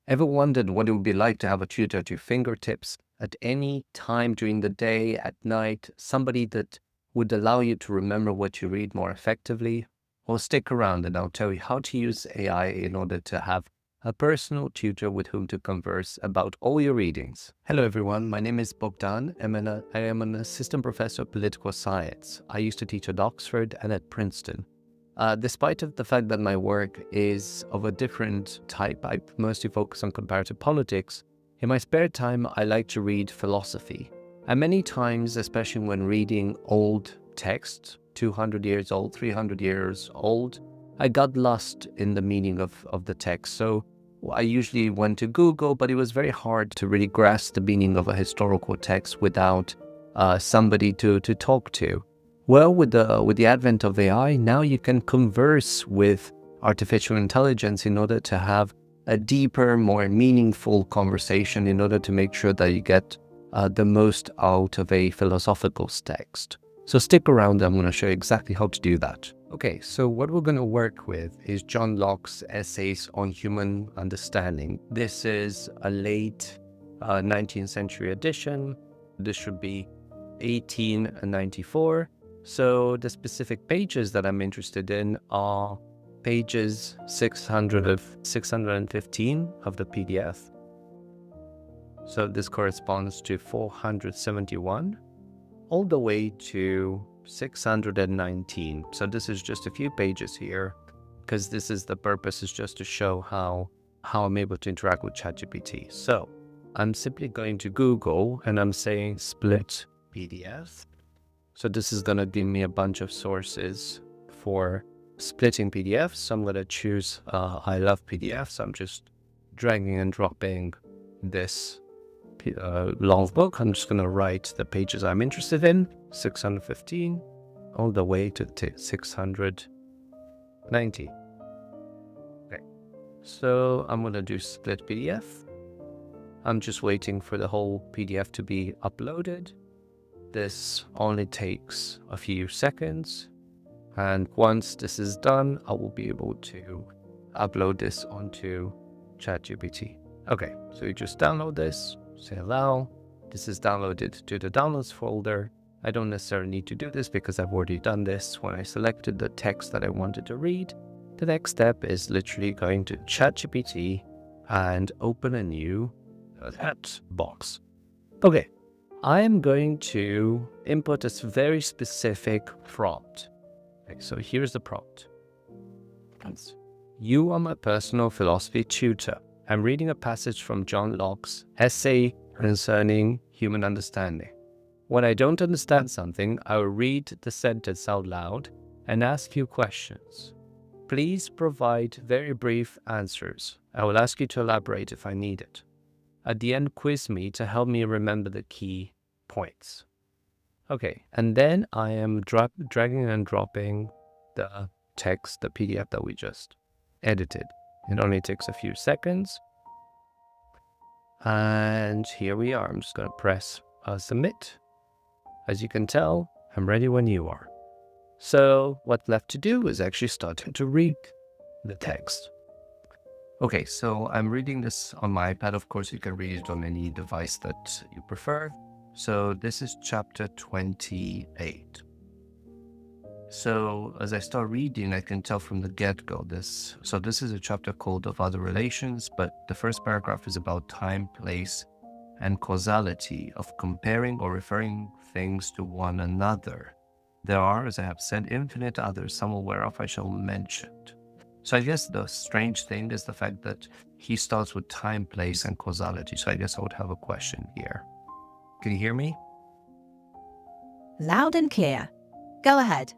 Ever wondered what it would be like to have a tutor at your fingertips at any time during the day, at night, somebody that would allow you to remember what you read more effectively? Well, stick around and I'll tell you how to use AI in order to have a personal tutor with whom to converse about all your readings. Hello everyone, my name is Bogdan and I am an assistant professor of political science. I used to teach at Oxford and at Princeton. Despite of the fact that my work is of a different type, I mostly focus on comparative politics. In my spare time, I like to read philosophy. And many times, especially when reading old texts, 200 years old, 300 years old, I got lost in the meaning of the text. So I usually went to Google, but it was very hard to really grasp the meaning of a historical text without somebody to talk to. Well, with the advent of AI, now you can converse with artificial intelligence in order to have a deeper, more meaningful conversation in order to make sure that you get the most out of a philosophical text. So stick around, I'm going to show you exactly how to do that. Okay, so what we're going to work with is John Locke's Essays on Human Understanding. This is a late 19th century edition. This should be 1894. So the specific pages that I'm interested in are pages 615 of the PDF. So this corresponds to 471 all the way to 619. So this is just a few pages here because the purpose is just to show how I'm able to interact with ChatGPT. So I'm simply going to Google and I'm saying split PDF. So this is going to give me a bunch of sources for splitting PDFs. So I'm going to choose I love PDFs. So I'm just dragging and dropping this long book. I'm just going to write the pages I'm interested in, 615 all the way to 690. Okay, so I'm going to do split PDF. I'm just waiting for the whole PDF to be uploaded. This only takes a few seconds, and once this is done, I will be able to upload this onto ChatGPT. Okay, so you just download this, say allow. This is downloaded to the downloads folder. I don't necessarily need to do this because I've already done this when I selected the text that I wanted to read. The next step is literally going to ChatGPT and open a new chat box. Okay. I am going to input a very specific prompt. Okay, so here's the prompt. You are my personal philosophy tutor. I'm reading a passage from John Locke's Essay Concerning Human Understanding. When I don't understand something, I will read the sentence out loud and ask you questions. Please provide very brief answers. I will ask you to elaborate if I need it. At the end, quiz me to help me remember the key points. Okay, and then I am dragging and dropping the text, the PDF that we just edited. It only takes a few seconds. And here we are. I'm just going to press submit. As you can tell, I'm ready when you are. So what's left to do is actually start to read the text. Okay, so I'm reading this on my iPad. Of course, you can read it on any device that you prefer. So this is chapter 28. So as I start reading, I can tell from the get-go this is a chapter called Of Other Relations, but the first paragraph is about time, place, and causality of comparing or referring things to one another. There are, as I have said, infinite others, some whereof I shall mention. So I guess the strange thing is the fact that he starts with time, place, and causality. So I guess I would have a question here. Can you hear me? Loud and clear. Go ahead.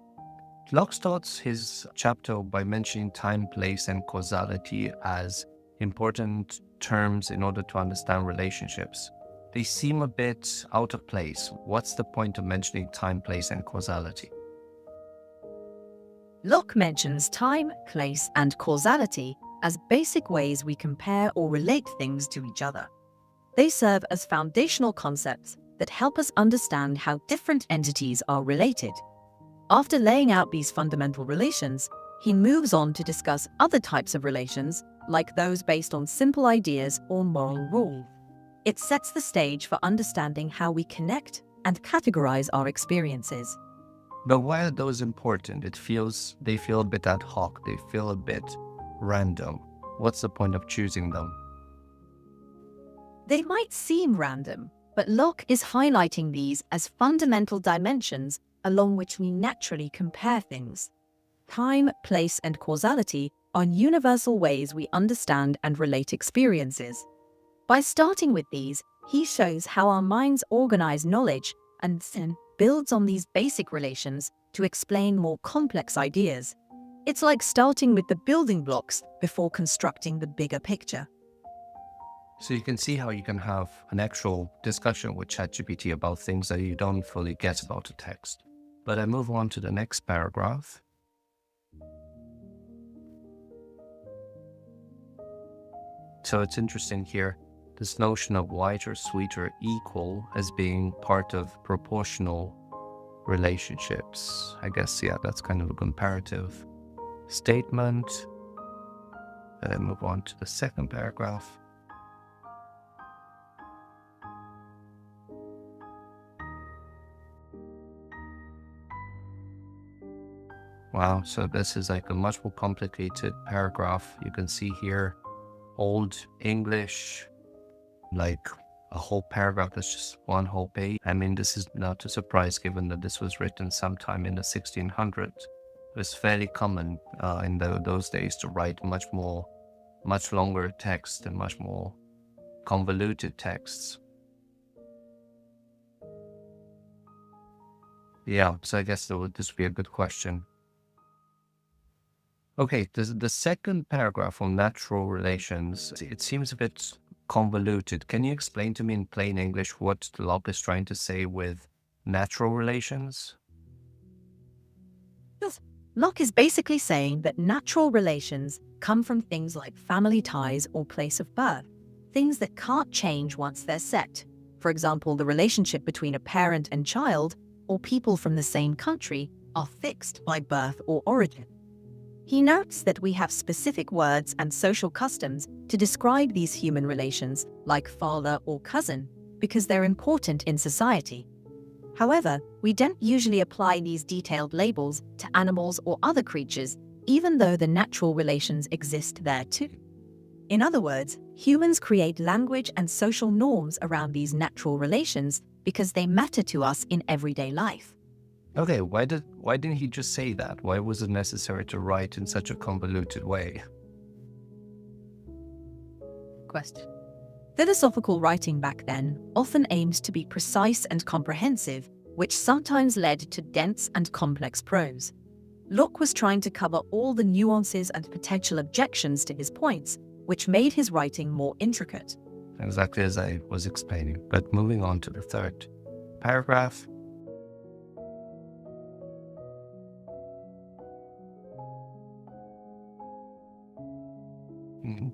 Locke starts his chapter by mentioning time, place, and causality as important terms in order to understand relationships. They seem a bit out of place. What's the point of mentioning time, place, and causality? Locke mentions time, place, and causality as basic ways we compare or relate things to each other. They serve as foundational concepts that help us understand how different entities are related. After laying out these fundamental relations, he moves on to discuss other types of relations like those based on simple ideas or moral rules. It sets the stage for understanding how we connect and categorize our experiences. But why are those important? They feel a bit ad hoc, they feel a bit random. What's the point of choosing them? They might seem random, but Locke is highlighting these as fundamental dimensions along which we naturally compare things. Time, place, and causality are universal ways we understand and relate experiences. By starting with these, he shows how our minds organize knowledge and then builds on these basic relations to explain more complex ideas. It's like starting with the building blocks before constructing the bigger picture. So you can see how you can have an actual discussion with ChatGPT about things that you don't fully get about a text. But I move on to the next paragraph. So it's interesting here, this notion of whiter, sweeter, equal as being part of proportional relationships. I guess, yeah, that's kind of a comparative statement. Then I move on to the second paragraph. Wow, so this is like a much more complicated paragraph. You can see here Old English, like a whole paragraph that's just one whole page. I mean, this is not a surprise given that this was written sometime in the 1600s. It was fairly common in those days to write much longer text and much more convoluted texts. Yeah, so I guess this would be a good question. Okay, the second paragraph on natural relations, it seems a bit convoluted. Can you explain to me in plain English what Locke is trying to say with natural relations? Yes. Locke is basically saying that natural relations come from things like family ties or place of birth, things that can't change once they're set. For example, the relationship between a parent and child or people from the same country are fixed by birth or origin. He notes that we have specific words and social customs to describe these human relations, like father or cousin, because they're important in society. However, we don't usually apply these detailed labels to animals or other creatures, even though the natural relations exist there too. In other words, humans create language and social norms around these natural relations because they matter to us in everyday life. Okay, why didn't he just say that? Why was it necessary to write in such a convoluted way? Question. Philosophical writing back then often aimed to be precise and comprehensive, which sometimes led to dense and complex prose. Locke was trying to cover all the nuances and potential objections to his points, which made his writing more intricate. Exactly as I was explaining. But moving on to the third paragraph.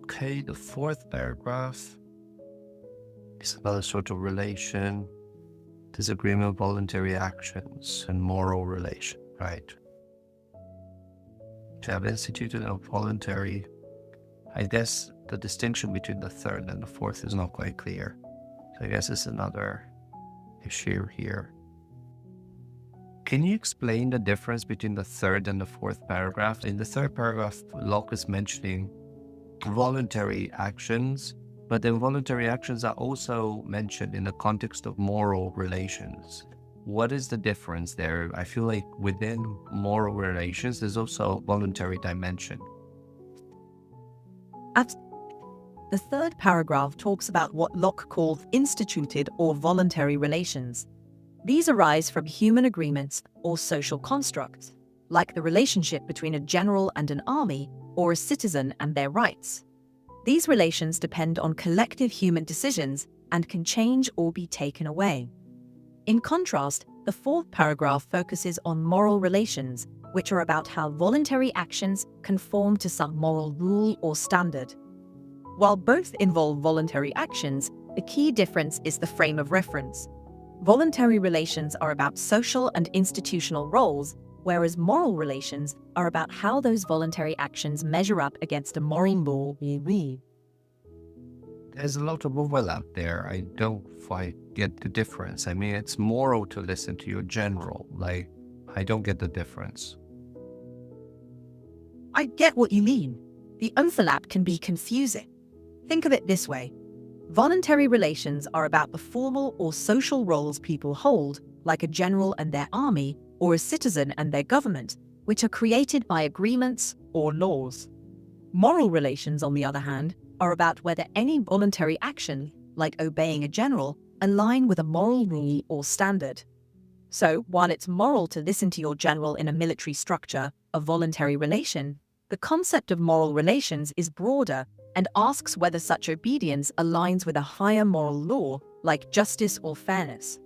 Okay, the fourth paragraph is about a sort of relation, disagreement, voluntary actions, and moral relation, right? To have instituted a voluntary, I guess the distinction between the third and the fourth is not quite clear. So I guess it's another issue here. Can you explain the difference between the third and the fourth paragraph? In the third paragraph, Locke is mentioning voluntary actions, but the voluntary actions are also mentioned in the context of moral relations. What is the difference there? I feel like within moral relations, there's also a voluntary dimension. The third paragraph talks about what Locke calls instituted or voluntary relations. These arise from human agreements or social constructs, like the relationship between a general and an army, or a citizen and their rights. These relations depend on collective human decisions and can change or be taken away. In contrast, the fourth paragraph focuses on moral relations, which are about how voluntary actions conform to some moral rule or standard. While both involve voluntary actions, the key difference is the frame of reference. Voluntary relations are about social and institutional roles, whereas moral relations are about how those voluntary actions measure up against a moral law we read. There's a lot of overlap there. I don't quite get the difference. I mean, it's moral to listen to your general. Like, I don't get the difference. I get what you mean. The overlap can be confusing. Think of it this way. Voluntary relations are about the formal or social roles people hold, like a general and their army, or a citizen and their government, which are created by agreements or laws. Moral relations, on the other hand, are about whether any voluntary action, like obeying a general, align with a moral rule or standard. So, while it's moral to listen to your general in a military structure, a voluntary relation, the concept of moral relations is broader and asks whether such obedience aligns with a higher moral law, like justice or fairness.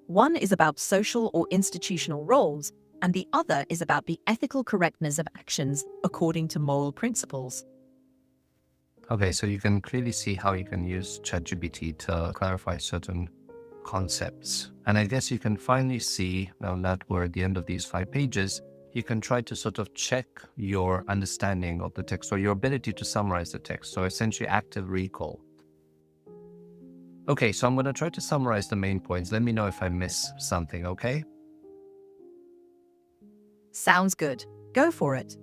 One is about social or institutional roles, and the other is about the ethical correctness of actions according to moral principles. Okay, so you can clearly see how you can use ChatGPT to clarify certain concepts. And I guess you can finally see, now that we're at the end of these 5 pages, you can try to sort of check your understanding of the text or your ability to summarize the text. So essentially active recall. Okay, so I'm going to try to summarize the main points. Let me know if I miss something, okay? Sounds good. Go for it.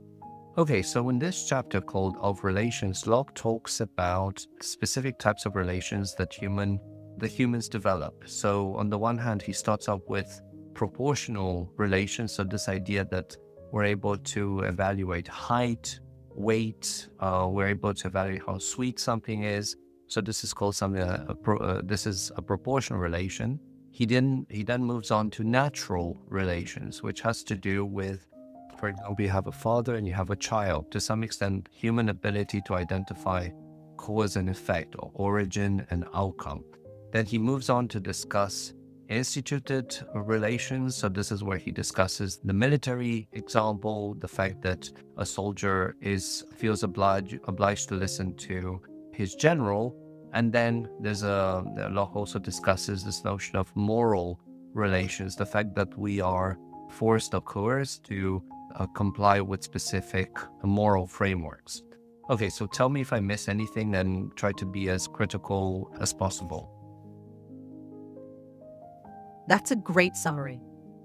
Okay, so in this chapter called Of Relations, Locke talks about specific types of relations that humans develop. So on the one hand, he starts off with proportional relations. So this idea that we're able to evaluate height, weight, we're able to evaluate how sweet something is. So this is called something, this is a proportional relation. He then moves on to natural relations, which has to do with, for example, you have a father and you have a child. To some extent, human ability to identify cause and effect, or origin and outcome. Then he moves on to discuss instituted relations. So this is where he discusses the military example, the fact that a soldier feels obliged to listen to his general. And then Locke also discusses this notion of moral relations, the fact that we are forced or coerced to comply with specific moral frameworks. Okay, so tell me if I miss anything and try to be as critical as possible. That's a great summary.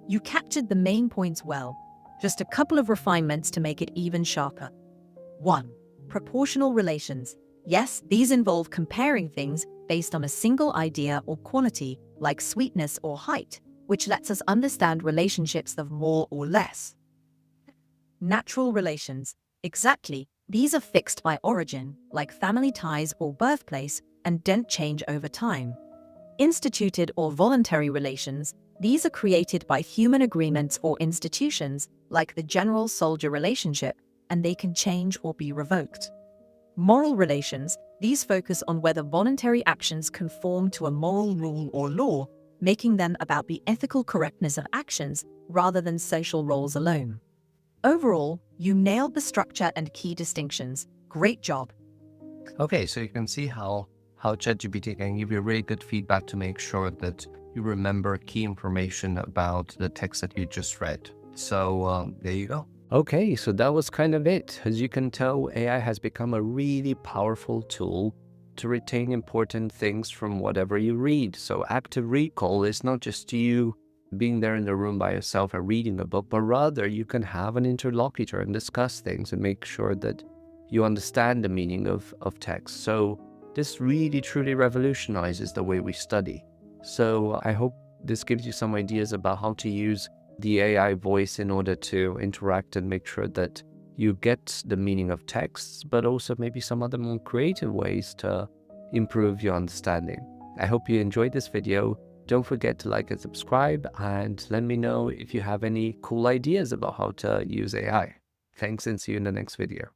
You captured the main points well. Just a couple of refinements to make it even sharper. 1. Proportional relations. Yes, these involve comparing things based on a single idea or quality, like sweetness or height, which lets us understand relationships of more or less. Natural relations. Exactly. These are fixed by origin, like family ties or birthplace, and don't change over time. Instituted or voluntary relations. These are created by human agreements or institutions, like the general-soldier relationship, and they can change or be revoked. Moral relations. These focus on whether voluntary actions conform to a moral rule or law, making them about the ethical correctness of actions rather than social roles alone. Overall, you nailed the structure and key distinctions. Great job. Okay, so you can see how ChatGPT can give you really good feedback to make sure that you remember key information about the text that you just read. So there you go. Okay, so that was kind of it. As you can tell, AI has become a really powerful tool to retain important things from whatever you read. So active recall is not just you being there in the room by yourself and reading a book, but rather you can have an interlocutor and discuss things and make sure that you understand the meaning of text. So this really truly revolutionizes the way we study. So I hope this gives you some ideas about how to use the AI voice in order to interact and make sure that you get the meaning of texts, but also maybe some other more creative ways to improve your understanding. I hope you enjoyed this video. Don't forget to like and subscribe, and let me know if you have any cool ideas about how to use AI. Thanks, and see you in the next video.